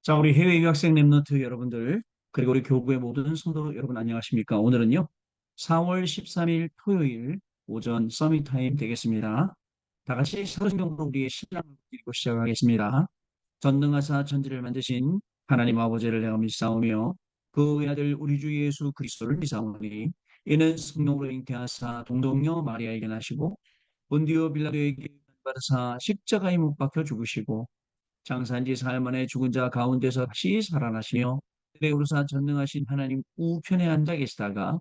자, 우리 해외 유학생 랩런트 여러분들, 그리고 우리 교구의 모든 성도 여러분 안녕하십니까? 오늘은요, 4월 13일 토요일 오전 서밋 타임 되겠습니다. 다 같이 사도신경으로 우리의 신앙을 드리고 시작하겠습니다. 전능하사 천지를 만드신 하나님 아버지를 내가 믿사오며 그 외아들 우리 주 예수 그리스도를 믿사오니 이는 성령으로 잉태하사 동동녀 마리아에게 나시고 본디오 빌라도에게 받으사 십자가에 못 박혀 죽으시고 장사한 지 사흘 만에 죽은 자 가운데서 다시 살아나시며 그들의 우르사 전능하신 하나님 우편에 앉아 계시다가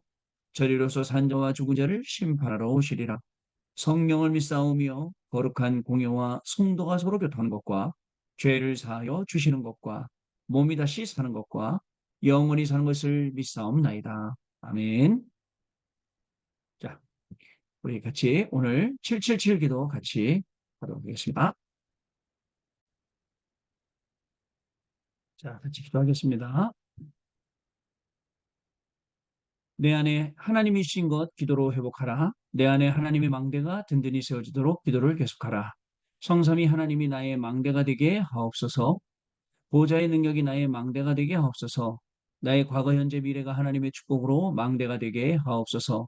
저리로서 산자와 죽은 자를 심판하러 오시리라. 성령을 믿사오며 거룩한 공예와 성도가 서로 교통하는 것과 죄를 사하여 주시는 것과 몸이 다시 사는 것과 영원히 사는 것을 믿사옵나이다. 아멘. 자, 우리 같이 오늘 777 기도 같이 하도록 하겠습니다. 자, 같이 기도하겠습니다. 내 안에 하나님이 주신 것 기도로 회복하라. 내 안에 하나님의 망대가 든든히 세워지도록 기도를 계속하라. 성삼위 하나님이 나의 망대가 되게 하옵소서. 보좌의 능력이 나의 망대가 되게 하옵소서. 나의 과거, 현재, 미래가 하나님의 축복으로 망대가 되게 하옵소서.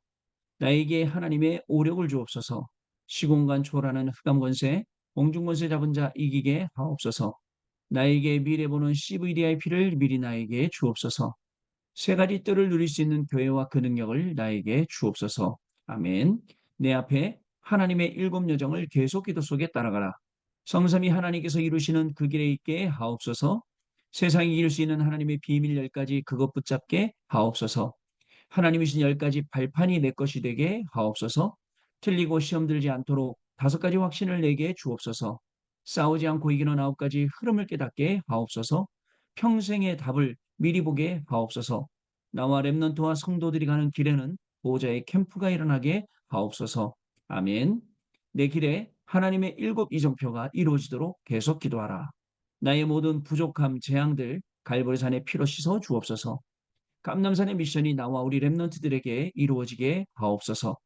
나에게 하나님의 오력을 주옵소서. 시공간 초월하는 흑암 권세, 공중 권세 잡은 자 이기게 하옵소서. 나에게 미래 보는 CVDIP를 미리 나에게 주옵소서. 세 가지 뜰을 누릴 수 있는 교회와 그 능력을 나에게 주옵소서. 아멘. 내 앞에 하나님의 일곱 여정을 계속 기도 속에 따라가라. 성삼위 하나님께서 이루시는 그 길에 있게 하옵소서. 세상이 이룰 수 있는 하나님의 비밀 열 가지 그것 붙잡게 하옵소서. 하나님이 주신 열 가지 발판이 내 것이 되게 하옵소서. 틀리고 시험 들지 않도록 다섯 가지 확신을 내게 주옵소서. 싸우지 않고 이기는 아홉 가지 흐름을 깨닫게 하옵소서. 평생의 답을 미리 보게 하옵소서. 나와 렘넌트와 성도들이 가는 길에는 보호자의 캠프가 일어나게 하옵소서. 아멘. 내 길에 하나님의 일곱 이정표가 이루어지도록 계속 기도하라. 나의 모든 부족함, 재앙들 갈보리산의 피로 씻어 주옵소서. 감남산의 미션이 나와 우리 렘넌트들에게 이루어지게 하옵소서.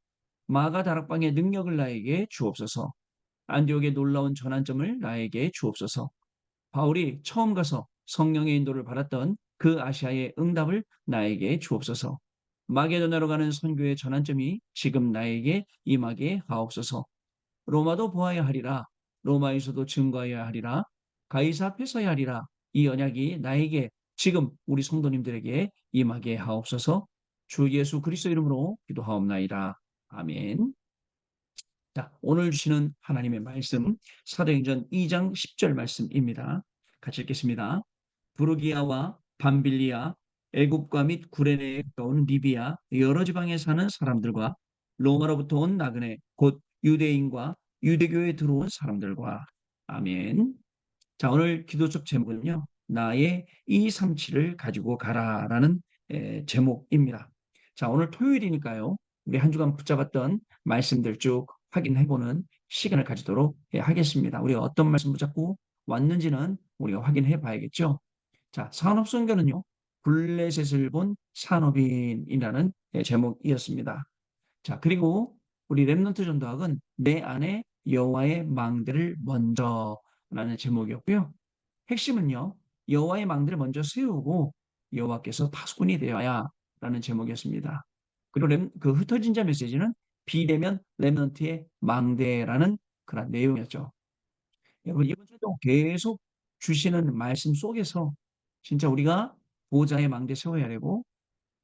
마가 다락방의 능력을 나에게 주옵소서. 안디옥의 놀라운 전환점을 나에게 주옵소서. 바울이 처음 가서 성령의 인도를 받았던 그 아시아의 응답을 나에게 주옵소서. 마게도나로 가는 선교의 전환점이 지금 나에게 임하게 하옵소서. 로마도 보아야 하리라. 로마에서도 증거해야 하리라. 가이사 앞에 서야 하리라. 이 언약이 나에게 지금 우리 성도님들에게 임하게 하옵소서. 주 예수 그리스도 이름으로 기도하옵나이다. 아멘. 자, 오늘 주시는 하나님의 말씀 사도행전 2장 10절 말씀입니다. 같이 읽겠습니다. 부르기아와 밤빌리아, 애굽과 및 구레네에 가까운 리비아 여러 지방에 사는 사람들과 로마로부터 온 나그네 곧 유대인과 유대교에 들어온 사람들과 아멘. 자, 오늘 기도적 제목은요. 나의 237을 가지고 가라라는 제목입니다. 자, 오늘 토요일이니까요. 우리 한 주간 붙잡았던 말씀들 쭉 확인해보는 시간을 가지도록 하겠습니다. 우리가 어떤 말씀 붙잡고 왔는지는 우리가 확인해 봐야겠죠. 자, 산업선교는요. 블레셋을 본 산업인이라는 제목이었습니다. 자, 그리고 우리 랩넌트 전도학은 내 안에 여호와의 망대를 먼저라는 제목이었고요. 핵심은요. 여호와의 망대를 먼저 세우고 여호와께서 파수꾼이 되어야라는 제목이었습니다. 그리고 그 흩어진 자 메시지는 비대면 랩넌트의 망대라는 그런 내용이었죠. 여러분 이번 주도 계속 주시는 말씀 속에서 진짜 우리가 보호자의 망대 세워야 되고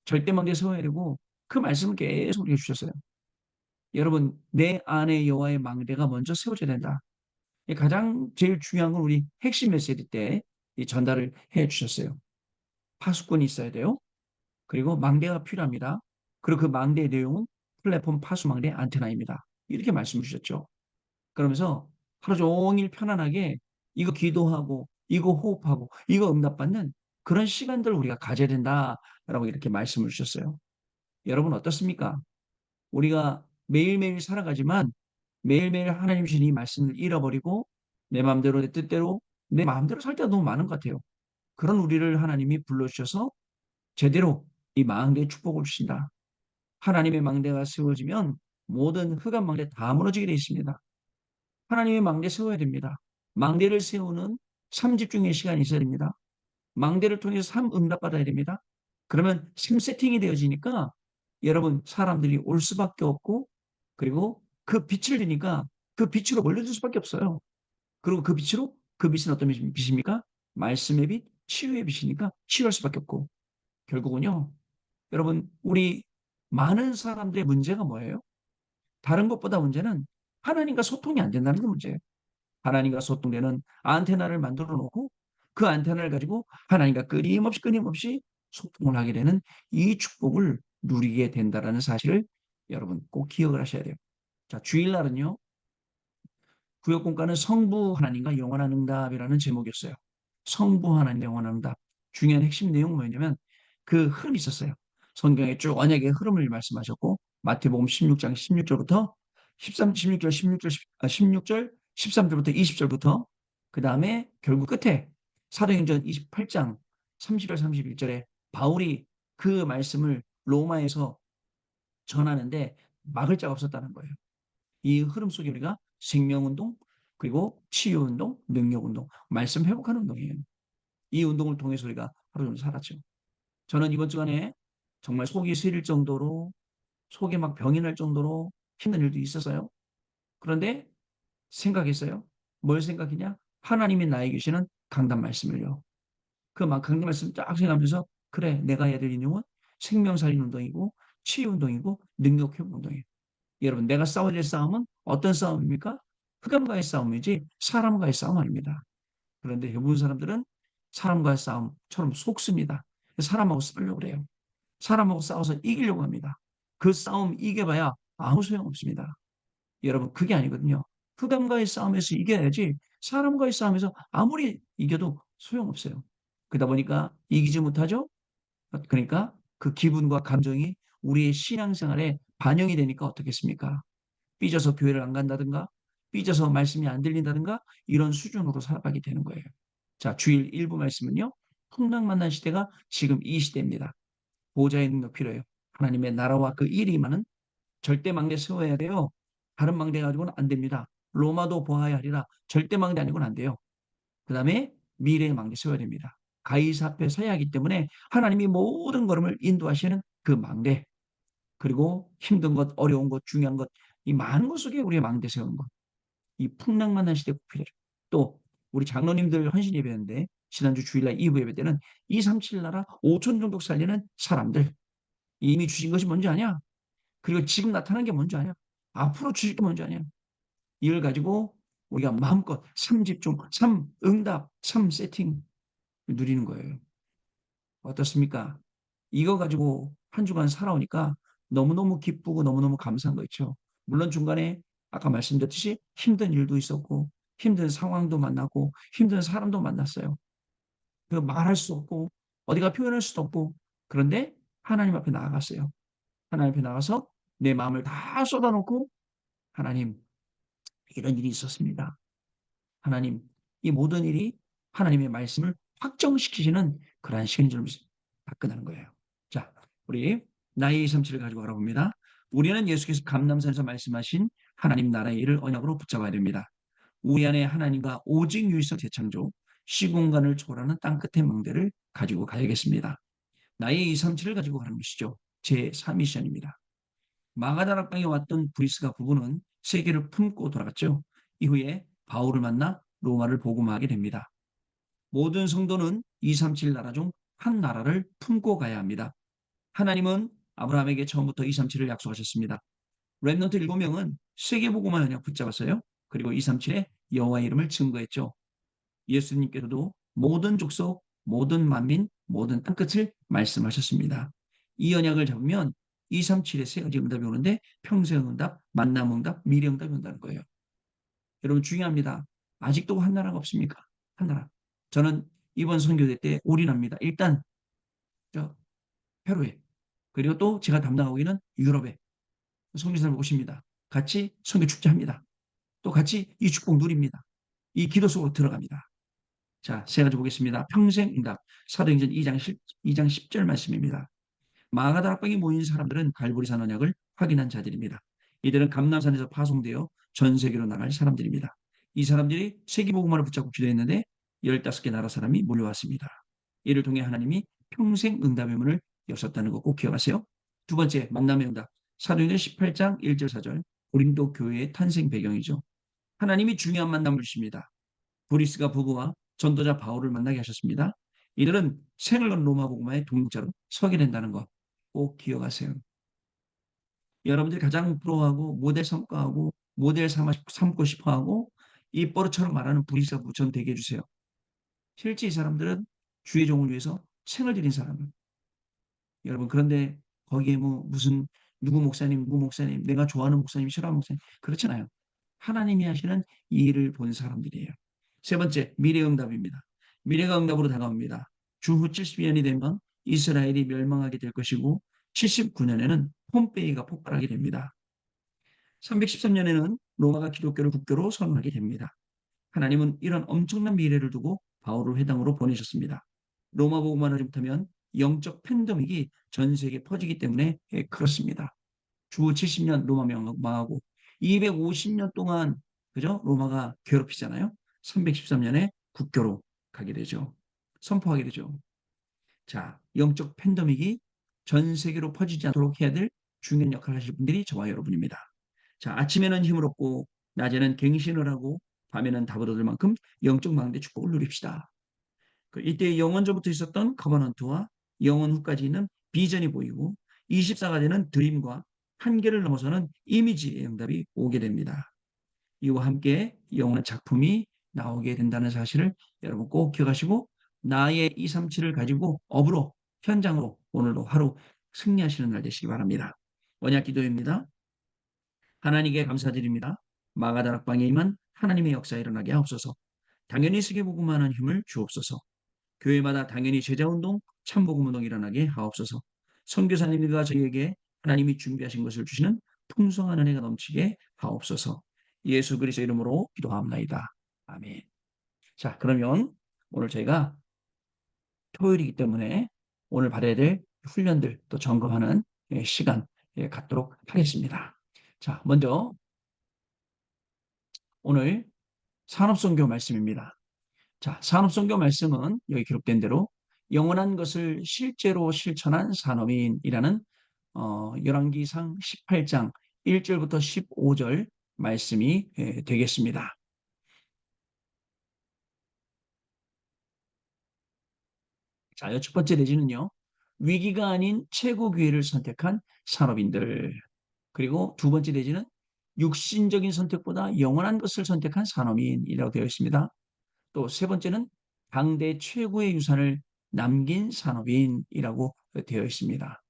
절대 망대 세워야 되고 그 말씀을 계속 우리가 주셨어요. 여러분 내 안에 여호와의 망대가 먼저 세워져야 된다. 가장 제일 중요한 건 우리 핵심 메시지 때 전달을 해 주셨어요. 파수꾼이 있어야 돼요. 그리고 망대가 필요합니다. 그리고 그 망대의 내용은 플랫폼 파수 망대 안테나입니다. 이렇게 말씀을 주셨죠. 그러면서 하루 종일 편안하게 이거 기도하고 이거 호흡하고 이거 응답받는 그런 시간들을 우리가 가져야 된다라고 이렇게 말씀을 주셨어요. 여러분 어떻습니까? 우리가 매일매일 살아가지만 매일매일 하나님 주신 이 말씀을 잃어버리고 내 마음대로 내 뜻대로 내 마음대로 살 때가 너무 많은 것 같아요. 그런 우리를 하나님이 불러주셔서 제대로 이 망대의 축복을 주신다. 하나님의 망대가 세워지면 모든 흑암 망대 다 무너지게 되어 있습니다. 하나님의 망대 세워야 됩니다. 망대를 세우는 삼집중의 시간이 있어야 됩니다. 망대를 통해서 삶 응답받아야 됩니다. 그러면 심 세팅이 되어지니까 여러분 사람들이 올 수밖에 없고 그리고 그 빛을 드니까 그 빛으로 몰려들 수밖에 없어요. 그리고 그 빛으로 그 빛은 어떤 빛입니까? 말씀의 빛, 치유의 빛이니까 치유할 수밖에 없고 결국은요. 여러분 우리 많은 사람들의 문제가 뭐예요? 다른 것보다 문제는 하나님과 소통이 안 된다는 게 문제예요. 하나님과 소통되는 안테나를 만들어 놓고 그 안테나를 가지고 하나님과 끊임없이 소통을 하게 되는 이 축복을 누리게 된다는 사실을 여러분 꼭 기억을 하셔야 돼요. 자, 주일날은요. 구역공과는 성부 하나님과 영원한 응답이라는 제목이었어요. 성부 하나님 영원한 응답. 중요한 핵심 내용은 뭐냐면 그 흐름이 있었어요. 성경에 쭉 언약의 흐름을 말씀하셨고 마태복음 16장 16절부터 16절, 16절, 13절부터 20절부터 그 다음에 결국 끝에 사도행전 28장 30절, 31절에 바울이 그 말씀을 로마에서 전하는데 막을 자가 없었다는 거예요. 이 흐름 속에 우리가 생명운동, 그리고 치유운동, 능력운동, 말씀 회복하는 운동이에요. 이 운동을 통해서 우리가 하루 종일 살았죠. 저는 이번 주간에 정말 속이 쓰릴 정도로 속에 막 병이 날 정도로 힘든 일도 있었어요. 그런데 생각했어요. 뭘 생각했냐? 하나님이 나에게 주시는 강단 말씀을요. 그 막 강단 말씀 쫙 생각하면서 그래 내가 해야 될 운동은 생명살린 운동이고 치유 운동이고 능력 회복 운동이에요. 여러분 내가 싸워야 될 싸움은 어떤 싸움입니까? 흑암과의 싸움이지 사람과의 싸움 아닙니다. 그런데 대부분 사람들은 사람과의 싸움처럼 속습니다. 사람하고 싸우려고 그래요. 사람하고 싸워서 이기려고 합니다. 그 싸움 이겨봐야 아무 소용없습니다. 여러분 그게 아니거든요. 흑암과의 싸움에서 이겨야지 사람과의 싸움에서 아무리 이겨도 소용없어요. 그러다 보니까 이기지 못하죠. 그러니까 그 기분과 감정이 우리의 신앙생활에 반영이 되니까 어떻겠습니까? 삐져서 교회를 안 간다든가 삐져서 말씀이 안 들린다든가 이런 수준으로 살아가게 되는 거예요. 자, 주일 일부 말씀은요. 풍랑 만난 시대가 지금 이 시대입니다. 보좌의 능력 필요해요. 하나님의 나라와 그 일이 임하는 절대 망대 세워야 돼요. 다른 망대 가지고는 안 됩니다. 로마도 보아야 하리라. 절대 망대 아니고는 안 돼요. 그 다음에 미래의 망대 세워야 됩니다. 가이사 앞에 서야 하기 때문에 하나님이 모든 걸음을 인도하시는 그 망대 그리고 힘든 것, 어려운 것, 중요한 것, 이 많은 것 속에 우리의 망대 세우는 것. 이 풍랑만한 시대 필요해요. 또 우리 장로님들 헌신 예배였는데 지난주 주일날 2부 예배 때는 237 나라 5천 종족 살리는 사람들 이미 주신 것이 뭔지 아냐? 그리고 지금 나타난 게 뭔지 아냐? 앞으로 주실 게 뭔지 아냐? 이걸 가지고 우리가 마음껏 삼집중, 삼응답, 삼세팅 누리는 거예요. 어떻습니까? 이거 가지고 한 주간 살아오니까 너무너무 기쁘고 너무너무 감사한 거 있죠. 물론 중간에 아까 말씀드렸듯이 힘든 일도 있었고 힘든 상황도 만나고 힘든 사람도 만났어요. 그 말할 수 없고 어디가 표현할 수도 없고 그런데 하나님 앞에 나아갔어요. 하나님 앞에 나가서 내 마음을 다 쏟아놓고 하나님 이런 일이 있었습니다. 하나님 이 모든 일이 하나님의 말씀을 확정시키시는 그러한 시간인 줄 답변하는 거예요. 자, 우리 나의 237을 가지고 알아봅니다. 우리는 예수께서 감람산에서 말씀하신 하나님 나라의 일을 언약으로 붙잡아야 됩니다. 우리 안에 하나님과 오직 유일성 재창조, 시공간을 초월하는 땅끝의 망대를 가지고 가야겠습니다. 나의 237을 가지고 가는 것이죠. 제 3미션입니다. 마가다락방에 왔던 브리스가 부부는 세계를 품고 돌아갔죠. 이후에 바울을 만나 로마를 복음하게 됩니다. 모든 성도는 237 나라 중 한 나라를 품고 가야 합니다. 하나님은 아브라함에게 처음부터 237을 약속하셨습니다. 렘넌트 7명은 세계복음화 언약 붙잡았어요. 그리고 237에 여호와의 이름을 증거했죠. 예수님께서도 모든 족속, 모든 만민, 모든 땅끝을 말씀하셨습니다. 이 언약을 잡으면 237에 세 가지 응답이 오는데 평생 응답, 만남 응답, 미래 응답이 온다는 거예요. 여러분 중요합니다. 아직도 한 나라가 없습니까? 한 나라. 저는 이번 선교대 때 올인합니다. 일단 저 페루에 그리고 또 제가 담당하고 있는 유럽에 선교사를 오십니다. 같이 선교 축제합니다. 또 같이 이 축복 누립니다. 이 기도 속으로 들어갑니다. 자, 세 가지 보겠습니다. 평생 응답. 사도행전 2장 10절 말씀입니다. 마가다락방에 모인 사람들은 갈보리산 언약을 확인한 자들입니다. 이들은 감람산에서 파송되어 전 세계로 나갈 사람들입니다. 이 사람들이 세계복음화를 붙잡고 기도했는데 15개 나라 사람이 몰려왔습니다. 이를 통해 하나님이 평생 응답의 문을 여셨다는 거 꼭 기억하세요. 두 번째, 만남의 응답. 사도행전 18장 1절 4절. 고린도 교회의 탄생 배경이죠. 하나님이 중요한 만남을 주십니다. 브리스가 부부와 전도자 바울을 만나게 하셨습니다. 이들은 생을 건 로마 복음화의 동력자로 서게 된다는 것 꼭 기억하세요. 여러분들이 가장 부러워하고 모델 삼고하고 모델 삼고 싶어하고 입버릇처럼 말하는 브리스가 전 되게 해주세요. 실제 이 사람들은 주의 종을 위해서 생을 들인 사람을. 여러분 그런데 거기에 뭐 무슨 누구 목사님, 내가 좋아하는 목사님, 싫어하는 목사님 그렇잖아요. 하나님이 하시는 이 일을 본 사람들이에요. 세 번째, 미래응답입니다. 미래가 응답으로 다가옵니다. 주후 70년이 되면 이스라엘이 멸망하게 될 것이고 79년에는 폼페이가 폭발하게 됩니다. 313년에는 로마가 기독교를 국교로 선언하게 됩니다. 하나님은 이런 엄청난 미래를 두고 바울을 회당으로 보내셨습니다. 로마 복음만 하지 못하면 영적 팬데믹이 전 세계에 퍼지기 때문에 그렇습니다. 주 70년 로마 망하고 250년 동안 그죠? 로마가 괴롭히잖아요. 313년에 국교로 가게 되죠. 선포하게 되죠. 자, 영적 팬데믹이 전 세계로 퍼지지 않도록 해야 될 중요한 역할을 하실 분들이 저와 여러분입니다. 자, 아침에는 힘을 얻고 낮에는 갱신을 하고 밤에는 답을 얻을 만큼 영적 망대 축복을 누립시다. 이때 영원전부터 있었던 커버넌트와 영원 후까지 있는 비전이 보이고 24가 되는 드림과 한계를 넘어서는 이미지의 응답이 오게 됩니다. 이와 함께 영원한 작품이 나오게 된다는 사실을 여러분 꼭 기억하시고 나의 237을 가지고 업으로 현장으로 오늘도 하루 승리하시는 날 되시기 바랍니다. 언약 기도입니다. 하나님께 감사드립니다. 마가다락방에 임한 하나님의 역사 일어나게 하옵소서. 당연히 세계복음하는 힘을 주옵소서. 교회마다 당연히 제자운동, 참복음운동 일어나게 하옵소서. 선교사님들과 저희에게 하나님이 준비하신 것을 주시는 풍성한 은혜가 넘치게 하옵소서. 예수 그리스도 이름으로 기도합나이다. 아멘. 자, 그러면 오늘 저희가 토요일이기 때문에 오늘 받아야 될 훈련들 또 점검하는 시간 갖도록 하겠습니다. 자, 먼저 오늘 산업선교 말씀입니다. 자, 산업선교 말씀은 여기 기록된 대로 영원한 것을 실제로 실천한 산업인이라는 열왕기상 18장 1절부터 15절 말씀이 되겠습니다. 자, 첫 번째 내지는요. 위기가 아닌 최고 기회를 선택한 산업인들. 그리고 두 번째 내지는 육신적인 선택보다 영원한 것을 선택한 산업인이라고 되어 있습니다. 또 세 번째는 당대 최고의 유산을 남긴 산업인이라고 되어 있습니다.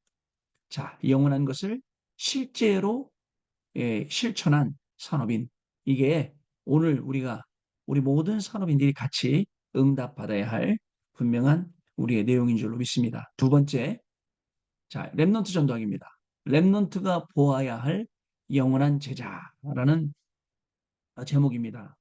자, 영원한 것을 실제로 실천한 산업인. 이게 오늘 우리 모든 산업인들이 같이 응답받아야 할 분명한 우리의 내용인 줄로 믿습니다. 두 번째, 자, 렘넌트 전도학입니다. 렘넌트가 보아야 할 영원한 제자라는 제목입니다.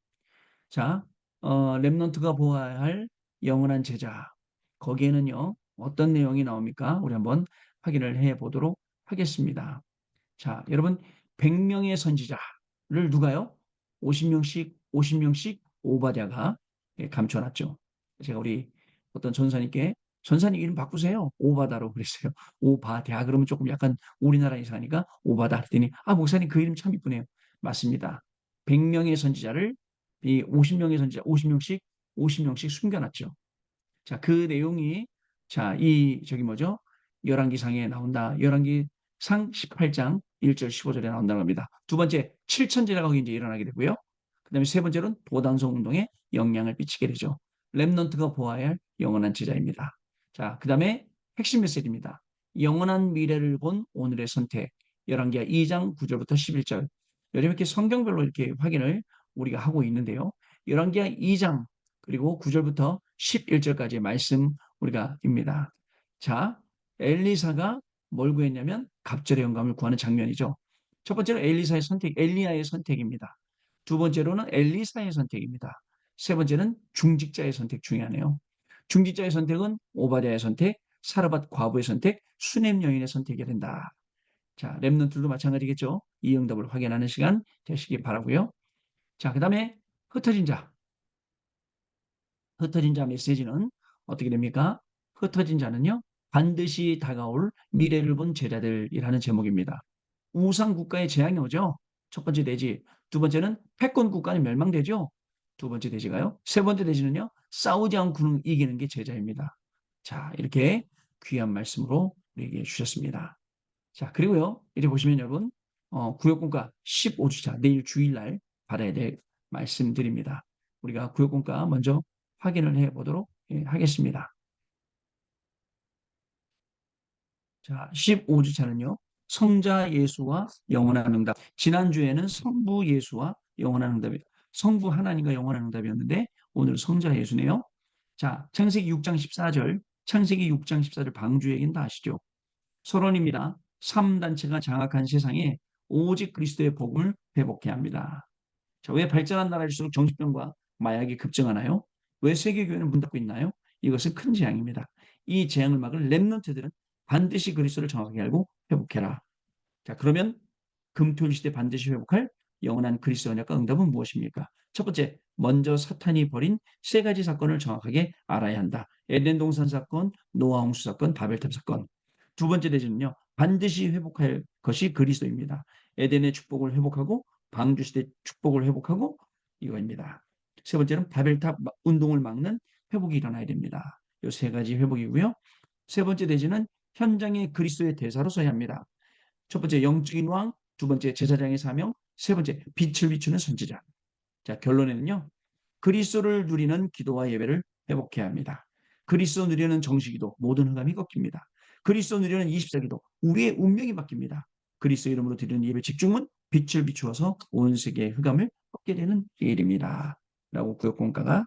자, 렘넌트가 보아야 할 영원한 제자. 거기에는요, 어떤 내용이 나옵니까? 우리 한번 확인을 해 보도록 하겠습니다. 자, 여러분, 100명의 선지자를 누가요? 50명씩, 50명씩 오바댜가 감춰놨죠. 제가 우리 어떤 전사님께 전사님 이름 바꾸세요. 오바다로 그랬어요. 오바댜 그러면 조금 약간 우리나라 이상하니까 오바다 했더니 목사님 그 이름 참 이쁘네요. 맞습니다. 100명의 선지자를 이 50명의 선지자 50명씩 50명씩 숨겨놨죠. 자, 그 내용이 자, 저기 뭐죠? 열왕기상에 나온다. 열왕기상 18장 1절 15절에 나온다는 겁니다. 두 번째, 칠천제자가 거기 이제 일어나게 되고요. 그다음에 세 번째로는 도단성 운동에 영향을 끼치게 되죠. 렘넌트가 보아야 할 영원한 제자입니다. 자, 그다음에 핵심 메시지입니다. 영원한 미래를 본 오늘의 선택. 열왕기하 2장 9절부터 11절. 요즘 이렇게 성경별로 이렇게 확인을 우리가 하고 있는데요. 열왕기하 2장 그리고 9절부터 11절까지의 말씀 우리가 입니다. 자, 엘리사가 뭘 구했냐면 갑절의 영감을 구하는 장면이죠. 첫 번째로 엘리야의 선택입니다. 두 번째로는 엘리사의 선택입니다. 세 번째는 중직자의 선택 중요하네요. 중직자의 선택은 오바댜의 선택, 사르밧 과부의 선택, 수넴 여인의 선택이 된다. 자, 렘넌트들도 마찬가지겠죠. 이 응답을 확인하는 시간 되시기 바라고요. 자, 그다음에 흩어진 자. 흩어진 자 메시지는 어떻게 됩니까? 흩어진 자는요, 반드시 다가올 미래를 본 제자들이라는 제목입니다. 우상 국가의 재앙이 오죠. 첫 번째 대지. 두 번째는 패권 국가는 멸망되죠. 두 번째 대지가요. 세 번째 대지는요, 싸우지 않고는 이기는 게 제자입니다. 자, 이렇게 귀한 말씀으로 우리에게 주셨습니다. 자, 그리고요, 이제 보시면 여러분, 구역공과 15주차, 내일 주일날 받아야 될 말씀드립니다. 우리가 구역공과 먼저 확인을 해 보도록 하겠습니다. 자, 15주차는요, 성자 예수와 영원한 응답. 지난주에는 성부 예수와 영원한 응답이, 성부 하나님과 영원한 응답이었는데, 오늘 성자 예수네요. 자, 창세기 6장 14절, 창세기 6장 14절 방주 얘기는 다 아시죠? 서론입니다. 3단체가 장악한 세상에 오직 그리스도의 복음을 회복해야 합니다. 자, 왜 발전한 나라일수록 정신병과 마약이 급증하나요? 왜 세계교회는 문 닫고 있나요? 이것은 큰 재앙입니다. 이 재앙을 막을 렘넌트들은 반드시 그리스도를 정확하게 알고 회복해라. 자, 그러면 금토일 시대 반드시 회복할 영원한 그리스도 언약과 응답은 무엇입니까? 첫 번째, 먼저 사탄이 벌인 세 가지 사건을 정확하게 알아야 한다. 에덴 동산 사건, 노아 홍수 사건, 바벨탑 사건. 두 번째 대지는요, 반드시 회복할 것이 그리스도입니다. 에덴의 축복을 회복하고 방주 시대 축복을 회복하고 이거입니다. 세 번째는 바벨탑 운동을 막는 회복이 일어나야 됩니다. 이 세 가지 회복이고요. 세 번째 대지는 현장의 그리스도의 대사로 서야 합니다. 첫 번째 영적인 왕, 두 번째 제사장의 사명, 세 번째 빛을 비추는 선지자. 자, 결론에는요, 그리스도를 누리는 기도와 예배를 회복해야 합니다. 그리스도 누리는 정식기도 모든 흑암이 꺾입니다. 그리스도 누리는 24기도 우리의 운명이 바뀝니다. 그리스도 이름으로 드리는 예배 집중은 빛을 비추어서 온 세계의 흑암을 꺾게 되는 일입니다. 라고 구역공가가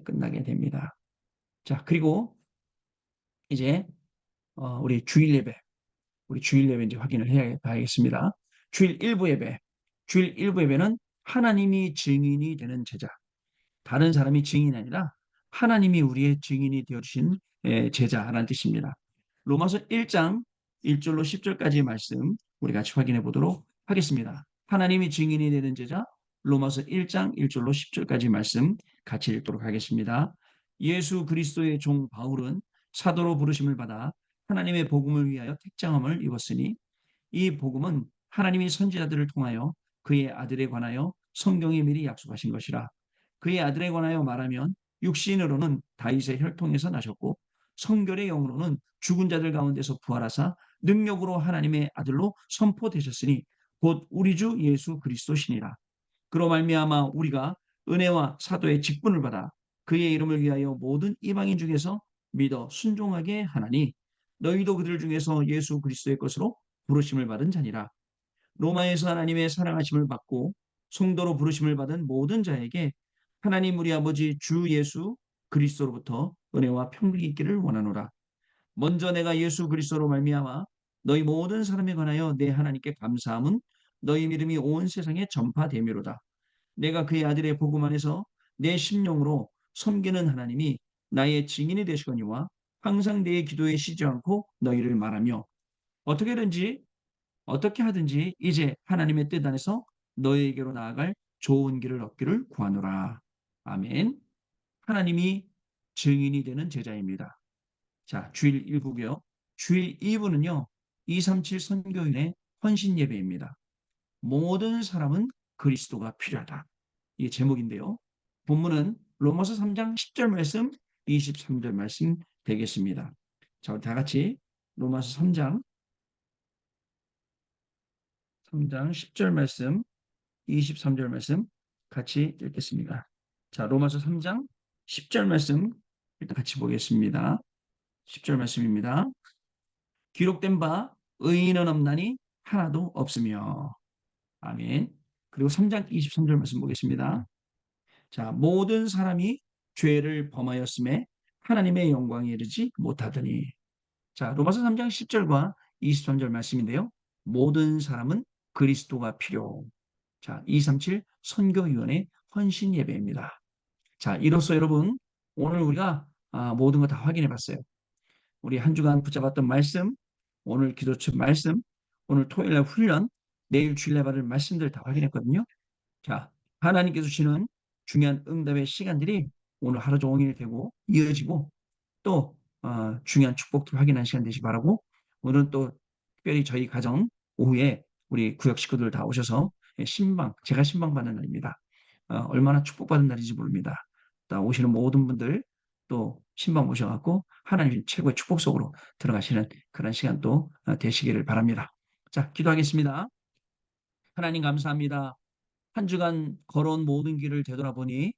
끝나게 됩니다. 자, 그리고 이제 우리 주일 예배, 우리 주일 예배 이제 확인을 해야 봐야겠습니다. 주일 일부 예배, 주일 일부 예배는 하나님이 증인이 되는 제자, 다른 사람이 증인이 아니라 하나님이 우리의 증인이 되어주신 제자라는 뜻입니다. 로마서 1장 1절로 10절까지의 말씀 우리 같이 확인해 보도록 하겠습니다. 하나님이 증인이 되는 제자, 로마서 1장 1절로 10절까지 말씀 같이 읽도록 하겠습니다. 예수 그리스도의 종 바울은 사도로 부르심을 받아 하나님의 복음을 위하여 택장함을 입었으니 이 복음은 하나님이 선지자들을 통하여 그의 아들에 관하여 성경에 미리 약속하신 것이라. 그의 아들에 관하여 말하면 육신으로는 다윗의 혈통에서 나셨고 성결의 영으로는 죽은 자들 가운데서 부활하사 능력으로 하나님의 아들로 선포되셨으니 곧 우리 주 예수 그리스도시니라. 그로 말미암아 우리가 은혜와 사도의 직분을 받아 그의 이름을 위하여 모든 이방인 중에서 믿어 순종하게 하나니 너희도 그들 중에서 예수 그리스도의 것으로 부르심을 받은 자니라. 로마에서 하나님의 사랑하심을 받고 성도로 부르심을 받은 모든 자에게 하나님 우리 아버지 주 예수 그리스도로부터 은혜와 평강이 있기를 원하노라. 먼저 내가 예수 그리스도로 말미암아 너희 모든 사람에 관하여 내 하나님께 감사함은 너희 믿음이 온 세상에 전파되미로다. 내가 그의 아들의 복음 안에서 내 심령으로 섬기는 하나님이 나의 증인이 되시거니와 항상 내 기도에 쉬지 않고 너희를 말하며 어떻게든지 어떻게 하든지 이제 하나님의 뜻 안에서 너희에게로 나아갈 좋은 길을 얻기를 구하노라. 아멘. 하나님이 증인이 되는 제자입니다. 자, 주일 1부고요. 주일 2부는요. 237 선교인의 헌신 예배입니다. 모든 사람은 그리스도가 필요하다. 이 제목인데요. 본문은 로마서 3장 10절 말씀, 23절 말씀 되겠습니다. 자, 우리 다 같이 로마서 3장 10절 말씀, 23절 말씀 같이 읽겠습니다. 자, 로마서 3장 10절 말씀 일단 같이 보겠습니다. 10절 말씀입니다. 기록된 바 의인은 없나니 하나도 없으며. 아멘. 그리고 3장 23절 말씀 보겠습니다. 자, 모든 사람이 죄를 범하였음에 하나님의 영광에 이르지 못하더니. 자, 로마서 3장 10절과 23절 말씀인데요. 모든 사람은 그리스도가 필요. 자, 237 선교위원회 헌신 예배입니다. 자, 이로써 여러분, 오늘 우리가 모든 거 다 확인해 봤어요. 우리 한 주간 붙잡았던 말씀, 오늘 기도처 말씀, 오늘 토요일 날 훈련, 내일 주일날 받을 말씀들 다 확인했거든요. 자, 하나님께서 주시는 중요한 응답의 시간들이 오늘 하루 종일 되고 이어지고 또 중요한 축복들 확인하는 시간 되시기 바라고, 오늘은 또 특별히 저희 가정 오후에 우리 구역 식구들 다 오셔서 제가 신방 받는 날입니다. 얼마나 축복받은 날인지 모릅니다. 또 오시는 모든 분들 또 신방 모셔갖고 하나님 최고의 축복 속으로 들어가시는 그런 시간도 되시기를 바랍니다. 자, 기도하겠습니다. 하나님 감사합니다. 한 주간 걸어온 모든 길을 되돌아보니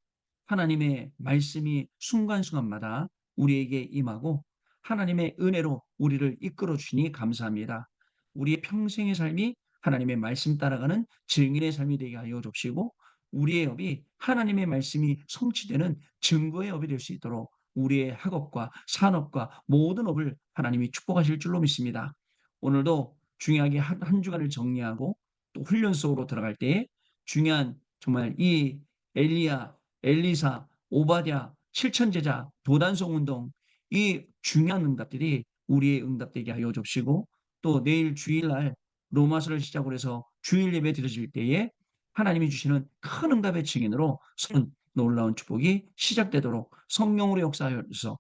하나님의 말씀이 순간순간마다 우리에게 임하고 하나님의 은혜로 우리를 이끌어 주시니 감사합니다. 우리의 평생의 삶이 하나님의 말씀 따라가는 증인의 삶이 되게 하여 주시고 우리의 업이 하나님의 말씀이 성취되는 증거의 업이 될 수 있도록 우리의 학업과 산업과 모든 업을 하나님이 축복하실 줄로 믿습니다. 오늘도 중요하게 한 주간을 정리하고 또 훈련 속으로 들어갈 때에 중요한 정말 이 엘리야, 엘리사, 오바댜, 실천제자, 도단송 운동 이 중요한 응답들이 우리의 응답되게 하여 줍시고 또 내일 주일날 로마서를 시작으로 해서 주일 예배 드려질 때에 하나님이 주시는 큰 응답의 증인으로 선 놀라운 축복이 시작되도록 성령으로 역사하여서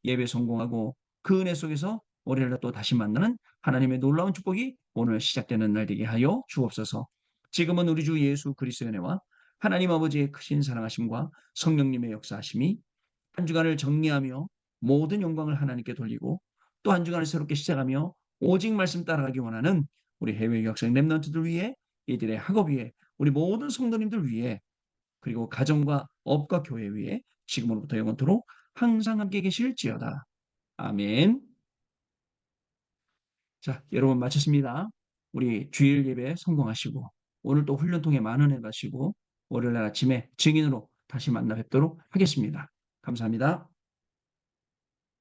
예배 성공하고 그 은혜 속에서 월요일날 또 다시 만나는 하나님의 놀라운 축복이 오늘 시작되는 날 되게 하여 주옵소서. 지금은 우리 주 예수 그리스도의 은혜와 하나님 아버지의 크신 사랑하심과 성령님의 역사하심이 한 주간을 정리하며 모든 영광을 하나님께 돌리고 또 한 주간을 새롭게 시작하며 오직 말씀 따라가기 원하는 우리 해외 유학생 랩런트들 위해 이들의 학업 위해 우리 모든 성도님들 위해 그리고 가정과 업과 교회 위해 지금으로부터 영원토록 항상 함께 계실지어다. 아멘. 자, 여러분 마쳤습니다. 우리 주일 예배 성공하시고 오늘 또 훈련 통해 많은 애 가시고 월요일 날 아침에 증인으로 다시 만나 뵙도록 하겠습니다. 감사합니다.